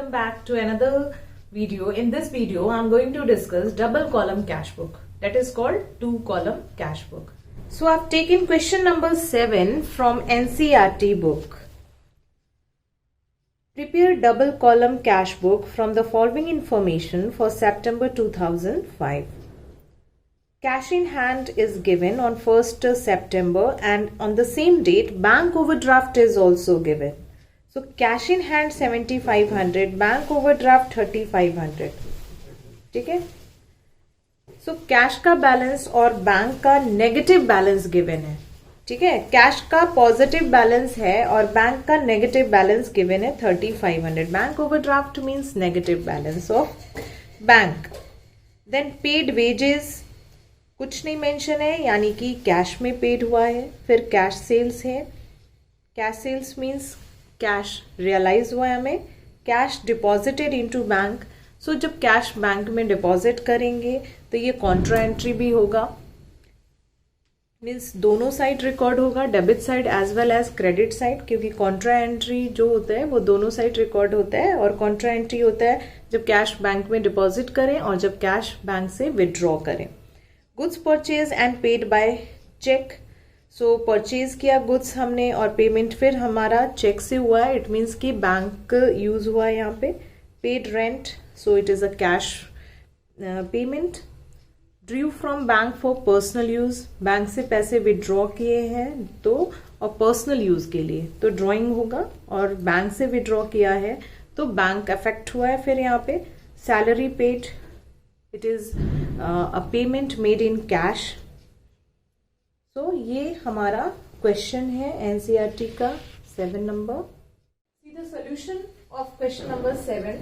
welcome back to another video. In this video, I'm going to discuss double column cash book, that is called two column cash book. So I've taken question number 7 from NCERT book. Prepare double column cash book from the following information for September 2005. Cash in hand is given on 1st September and on the same date bank overdraft is also given. So cash in hand 7500, bank overdraft 3500. ठीक है. So cash का balance और bank का negative balance given है. ठीक है. Cash का positive balance है और बैंक का नेगेटिव बैलेंस गिवन है 3500. Bank overdraft means negative balance of bank. Then paid wages कुछ नहीं मेंशन है, यानी कि कैश में पेड हुआ है. फिर कैश सेल्स है. Cash sales means cash realise हुआ है हमें. Cash deposited into bank. So जब कैश बैंक में डिपॉजिट करेंगे तो ये कॉन्ट्रा एंट्री भी होगा. मीन्स दोनों साइड रिकॉर्ड होगा, debit side as well as credit side, क्योंकि कॉन्ट्रा एंट्री जो होता है वो दोनों साइड रिकॉर्ड होता है. और कॉन्ट्रा एंट्री होता है जब कैश बैंक में डिपॉजिट करें और जब कैश बैंक से विदड्रॉ करें. Goods purchase and paid by cheque. So purchase किया गुड्स हमने और पेमेंट फिर हमारा चेक से हुआ है. इट मीन्स कि बैंक यूज हुआ है यहाँ पे. Paid rent, so it is a cash payment. Drew from bank for personal use. Bank से पैसे विड्रॉ किए हैं तो और पर्सनल यूज के लिए तो ड्रॉइंग होगा. और बैंक से विड्रॉ किया है तो बैंक अफेक्ट हुआ है. फिर यहाँ पे salary paid, it is a payment made in cash. तो ये हमारा क्वेश्चन है एनसीईआरटी का 7 नंबर. See the solution of question number 7.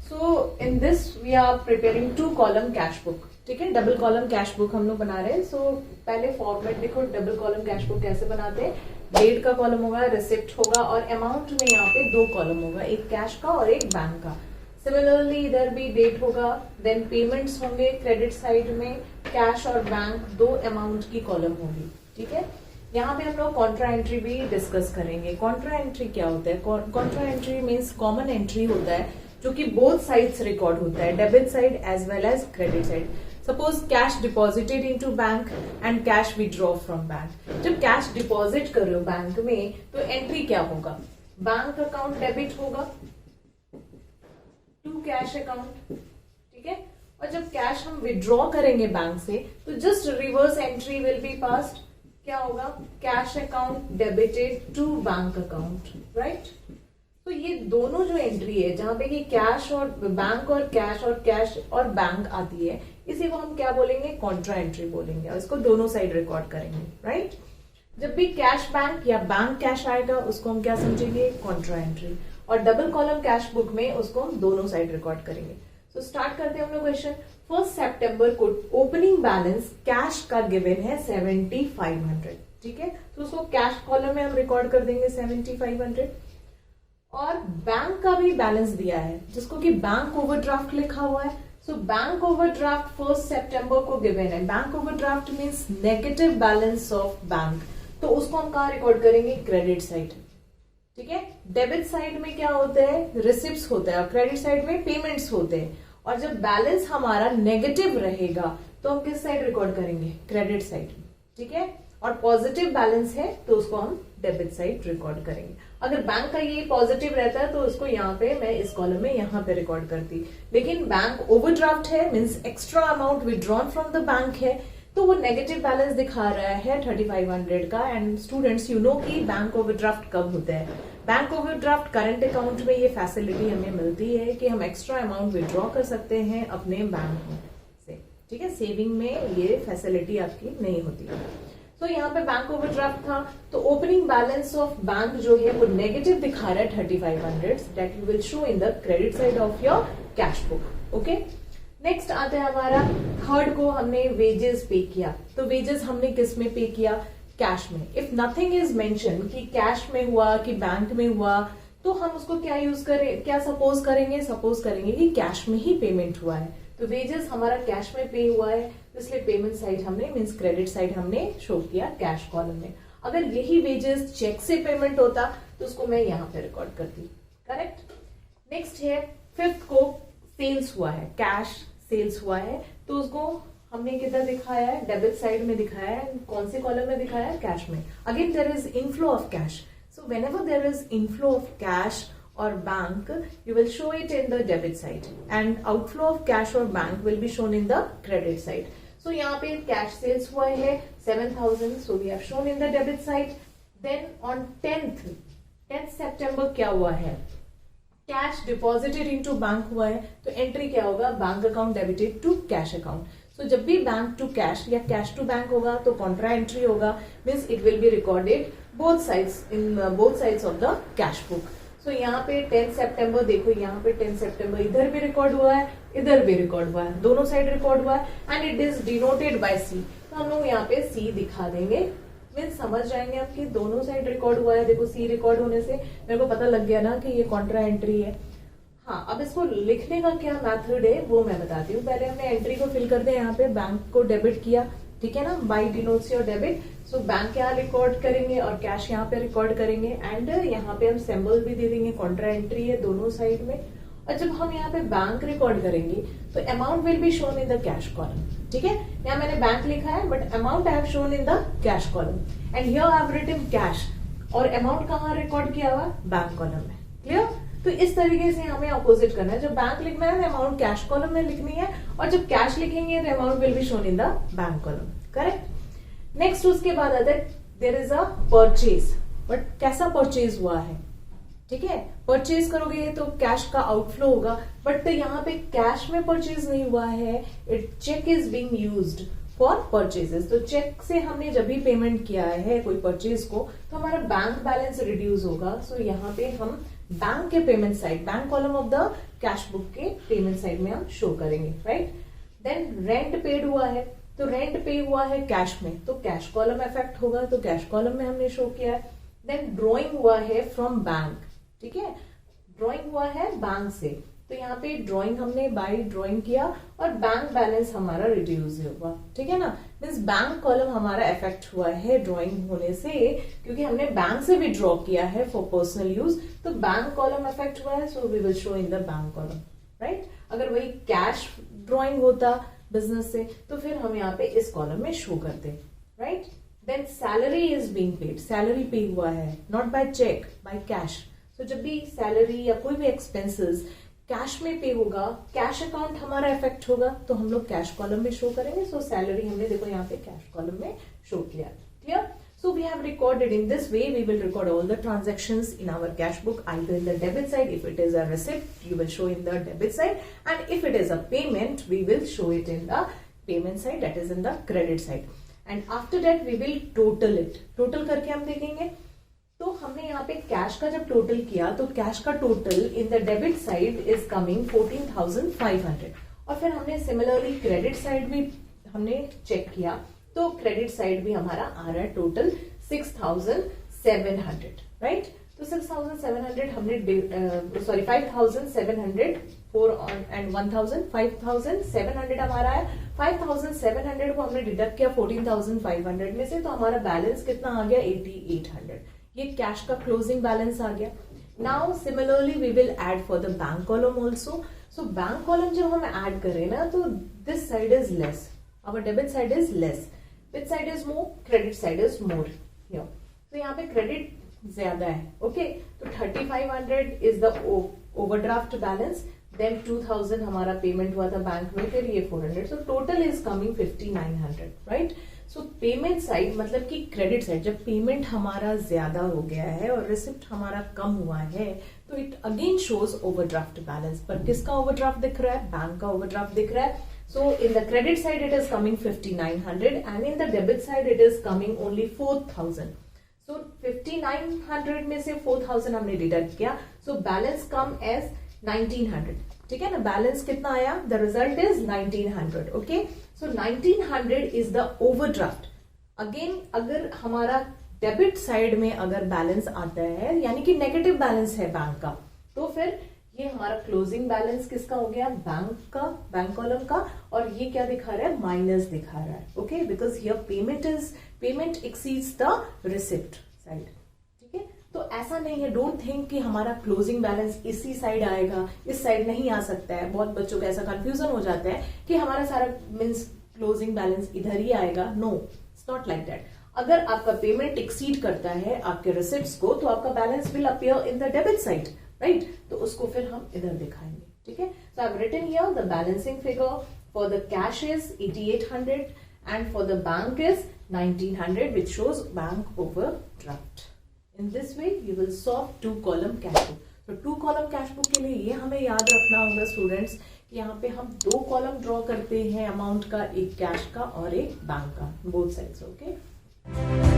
So in this we are preparing two column cash book. ठीक है, डबल कॉलम कैश बुक हम लोग बना रहे हैं. सो पहले फॉर्मेट देखो, डबल कॉलम कैश बुक कैसे बनाते हैं. डेट का कॉलम होगा, रिसिप्ट होगा और अमाउंट में यहाँ पे 2 कॉलम होगा, एक कैश का और एक बैंक का. सिमिलरली इधर भी डेट होगा, देन पेमेंट्स होंगे क्रेडिट साइड में. कैश और बैंक 2 अमाउंट की कॉलम होगी. ठीक है. यहाँ पे हम लोग कॉन्ट्रा एंट्री भी डिस्कस करेंगे. कॉन्ट्रा एंट्री क्या होता है? Contra entry means common entry होता है जो कि बोथ साइड्स रिकॉर्ड होता है, debit side as well as credit side. Suppose cash deposited into bank and cash withdraw from bank. जब कैश डिपॉजिट कर रहे हो बैंक में तो एंट्री क्या होगा? बैंक अकाउंट डेबिट होगा टू कैश अकाउंट. ठीक है. और जब कैश हम विड्रॉ करेंगे बैंक से तो just reverse entry will be passed. क्या होगा? Cash account debited to bank account. Right. तो ये दोनों जो एंट्री है जहां पे कि कैश और बैंक और कैश और बैंक आती है, इसी को हम क्या बोलेंगे? कॉन्ट्रा एंट्री बोलेंगे. और इसको दोनों साइड रिकॉर्ड करेंगे. राइट. जब भी कैश बैंक या बैंक कैश आएगा उसको हम क्या समझेंगे? Contra entry. और डबल कॉलम कैश बुक में उसको हम दोनों साइड रिकॉर्ड करेंगे. तो स्टार्ट करते हैं हम लोग क्वेश्चन. 1 सितंबर को ओपनिंग बैलेंस कैश का गिवन है 7500. ठीक है. तो उसको कैश कॉलम में हम रिकॉर्ड कर देंगे 7500. और बैंक का भी बैलेंस दिया है जिसको कि बैंक ओवरड्राफ्ट लिखा हुआ है. सो बैंक ओवरड्राफ्ट 1 सितंबर को गिवन है. Bank overdraft means negative balance of bank. तो उसको हम कहाँ रिकॉर्ड करेंगे? Credit side. ठीक है. डेबिट साइड में क्या होता है? रिसिप्ट्स होता है और क्रेडिट साइड में पेमेंट्स होते हैं. और जब बैलेंस हमारा नेगेटिव रहेगा तो हम किस साइड रिकॉर्ड करेंगे? Credit side. ठीक है. और पॉजिटिव बैलेंस है तो उसको हम डेबिट साइड रिकॉर्ड करेंगे. अगर बैंक का ये पॉजिटिव रहता है तो उसको यहाँ पे मैं इस कॉलम में यहाँ पे रिकॉर्ड करती. लेकिन बैंक ओवरड्राफ्ट है means extra amount withdrawn from the bank है तो वो नेगेटिव बैलेंस दिखा रहा है 3500 का. एंड स्टूडेंट्स यू नो कि बैंक ओवरड्राफ्ट कब होता है? बैंक ओवरड्राफ्ट करंट अकाउंट में ये फैसिलिटी हमें मिलती है कि हम एक्स्ट्रा अमाउंट विड्रॉ कर सकते हैं अपने बैंक से. ठीक है. सेविंग में ये फैसिलिटी आपकी नहीं होती है. तो यहाँ पे बैंक ओवरड्राफ्ट था तो ओपनिंग बैलेंस ऑफ बैंक जो है वो नेगेटिव दिखा रहा है 3500. That you will show in the credit side of your cash book. Okay. Next आता है हमारा थर्ड को हमने वेजेस पे किया. तो वेजेस हमने किस में पे किया? कैश में. इफ नथिंग इज मेंशन कि कैश में हुआ कि बैंक में हुआ तो हम उसको क्या यूज करें? क्या सपोज करेंगे? सपोज करेंगे कि कैश में ही पेमेंट हुआ है. तो वेजेस हमारा कैश में पे हुआ है इसलिए पेमेंट साइड हमने मींस क्रेडिट साइड हमने शो किया कैश कॉलम में. अगर यही वेजेस चेक से पेमेंट होता तो उसको मैं यहाँ पे रिकॉर्ड करती. करेक्ट. नेक्स्ट है फिफ्थ को सेल्स हुआ है, कैश सेल्स हुआ है, तो उसको हमने किधर दिखाया है, डेबिट साइड में दिखाया है। कौन से कॉलम में दिखाया है, कैश में। Again there is inflow of cash, so whenever there is inflow of cash or bank, you will show it in the debit side, and outflow of cash or bank will be shown in the credit side. So यहाँ पे cash sales हुआ है 7,000, so we have shown in the debit side. Then on 10th September क्या हुआ है, cash deposited into bank हुआ है, तो entry क्या होगा, bank account debited to cash account. So जब भी bank to cash या cash to bank होगा तो contra entry होगा, means it will be recorded both sides in both sides of the cash book. तो यहाँ पे 10 सितंबर देखो, यहाँ पे 10 सितंबर इधर भी रिकॉर्ड हुआ है, इधर भी रिकॉर्ड हुआ है, दोनों साइड रिकॉर्ड हुआ है, and it is denoted by C. तो हम लोग यहाँ पे सी दिखा देंगे, मीन समझ जाएंगे आपकी दोनों साइड रिकॉर्ड हुआ है। देखो सी रिकॉर्ड होने से मेरे को पता लग गया ना कि ये कॉन्ट्रा एंट्री है। हाँ, अब इसको लिखने का क्या मेथड है वो मैं बताती हूँ। पहले हमने एंट्री को फिल कर दिया, यहाँ पे बैंक को डेबिट किया, ठीक है ना, by denotes your debit. So bank यहाँ रिकॉर्ड करेंगे और कैश यहाँ पे रिकॉर्ड करेंगे, एंड यहाँ पे हम सिंबल भी दे देंगे, कॉन्ट्रा एंट्री है दोनों साइड में। और जब हम यहाँ पे बैंक रिकॉर्ड करेंगे तो amount will be shown in the cash column, ठीक है। यहाँ मैंने बैंक लिखा है but amount I have shown in the cash column, and here I have written cash, और अमाउंट कहाँ रिकॉर्ड किया हुआ, बैंक कॉलम में। क्लियर? तो इस तरीके से हमें अपोजिट करना है, जब बैंक लिखना है तो अमाउंट कैश कॉलम में लिखनी है, और जब कैश लिखेंगे तो amount will be shown in the bank column. Correct? Next उसके बाद आता है there is a purchase, but कैसा परचेज हुआ है, ठीक है। परचेज करोगे तो कैश का आउटफ्लो होगा, बट यहाँ पे कैश में परचेज नहीं हुआ है, it cheque is being used for purchases. तो चेक से हमने जब भी पेमेंट किया है कोई परचेज को तो हमारा बैंक बैलेंस रिड्यूस होगा। सो यहाँ पे हम बैंक के payment side, bank column of the cash book के पेमेंट साइड में हम शो करेंगे, राइट। देन रेंट पेड हुआ है, तो रेंट पे हुआ है कैश में, तो कैश कॉलम इफेक्ट होगा, तो कैश कॉलम में हमने शो किया है। देन ड्रॉइंग हुआ है फ्रॉम बैंक, ठीक है, ड्रॉइंग हुआ है बैंक से, तो यहाँ पे ड्रॉइंग हमने बाय ड्रॉइंग किया और बैंक बैलेंस हमारा रिड्यूस हुआ, ठीक है ना। मीन्स बैंक कॉलम हमारा इफेक्ट हुआ है ड्रॉइंग होने से, क्योंकि हमने बैंक से भी ड्रॉ किया है फॉर पर्सनल यूज, तो बैंक कॉलम इफेक्ट हुआ है, so we will show in the bank column, right. अगर वही कैश ड्रॉइंग होता बिजनेस से तो फिर हम यहाँ पे इस कॉलम में शो करते, right. Then salary is being paid, salary pay हुआ है, not by cheque, by cash. तो जब भी सैलरी या कोई भी एक्सपेंसेस कैश में पे होगा, कैश अकाउंट हमारा इफेक्ट होगा, तो हम लोग कैश कॉलम में शो करेंगे। सो सैलरी हमने देखो यहाँ पे कैश कॉलम में शो किया, clear. So we have recorded in this way, we will record all the transactions in our cash book, either in the debit side. If it is a receipt, you will show in the debit side, and if it is a payment, we will show it in the payment side, that is in the credit side. And after that, we will total it. Total करके हम देखेंगे। तो हमने यहाँ पे cash का जब total किया तो कैश का total in the debit side is coming 14,500, और फिर हमने सिमिलरली क्रेडिट साइड भी हमने चेक किया, तो क्रेडिट साइड भी हमारा आ रहा है टोटल 6,700, राइट। तो 6,700 हमने 5,700 एंड 1,000 5,700 हमारा है। 5,700 को हमने डिडक्ट किया 14,500 में से, तो हमारा बैलेंस कितना आ गया, 8,800। ये कैश का क्लोजिंग बैलेंस आ गया। Now similarly we will add for the bank column also. So bank column जब हम ऐड करें ना, तो this side is less, our debit side is less, which side is more, credit side is more here. तो यहाँ पे credit ज्यादा है, ओके। तो 3,500 is the overdraft balance, then 2,000 हमारा पेमेंट हुआ था बैंक में, फिर ये 400, so total is coming 5,900, right. So payment side मतलब कि क्रेडिट साइड, जब पेमेंट हमारा ज्यादा हो गया है और रिसिप्ट हमारा कम हुआ है, तो it again shows overdraft balance. पर किसका ओवरड्राफ्ट दिख रहा है, बैंक का ओवरड्राफ्ट दिख रहा है। So in the credit side it is coming 5,900, and in the debit side it is coming only 4,000. So 5,900 में से 4,000 हमने डिडक्ट किया, so balance come as 1,900, ठीक है ना। बैलेंस कितना आया, the result is 1,900, okay. So 1,900 is the overdraft. Again अगर हमारा डेबिट साइड में अगर बैलेंस आता है, यानी कि नेगेटिव बैलेंस है बैंक का, तो फिर ये हमारा क्लोजिंग बैलेंस किसका हो गया, बैंक का, बैंक कॉलम का, और ये क्या दिखा रहा है, माइनस दिखा रहा है, okay, because here payment exceeds the receipt side, ठीक है। तो ऐसा नहीं है, डोंट थिंक कि हमारा क्लोजिंग बैलेंस इसी साइड आएगा, इस साइड नहीं आ सकता है। बहुत बच्चों का ऐसा कंफ्यूजन हो जाता है कि हमारा सारा मीन्स क्लोजिंग बैलेंस इधर ही आएगा। No, it's not like that. अगर आपका पेमेंट एक्सीड करता है आपके रिसिप्ट्स को, तो आपका balance will appear in the debit side, right? तो उसको फिर हम इधर दिखाएंगे, ठीक है? So I have written here the balancing figure for the cash is 8800 and for the bank is 1900, which shows bank overdraft. In this way you will solve 2-column cash book. तो 2-column cash book के लिए ये हमें याद रखना होगा students कि यहाँ पे हम 2 कॉलम ड्रॉ करते हैं अमाउंट का, एक कैश का और एक बैंक का, बोथ साइड्स, ओके?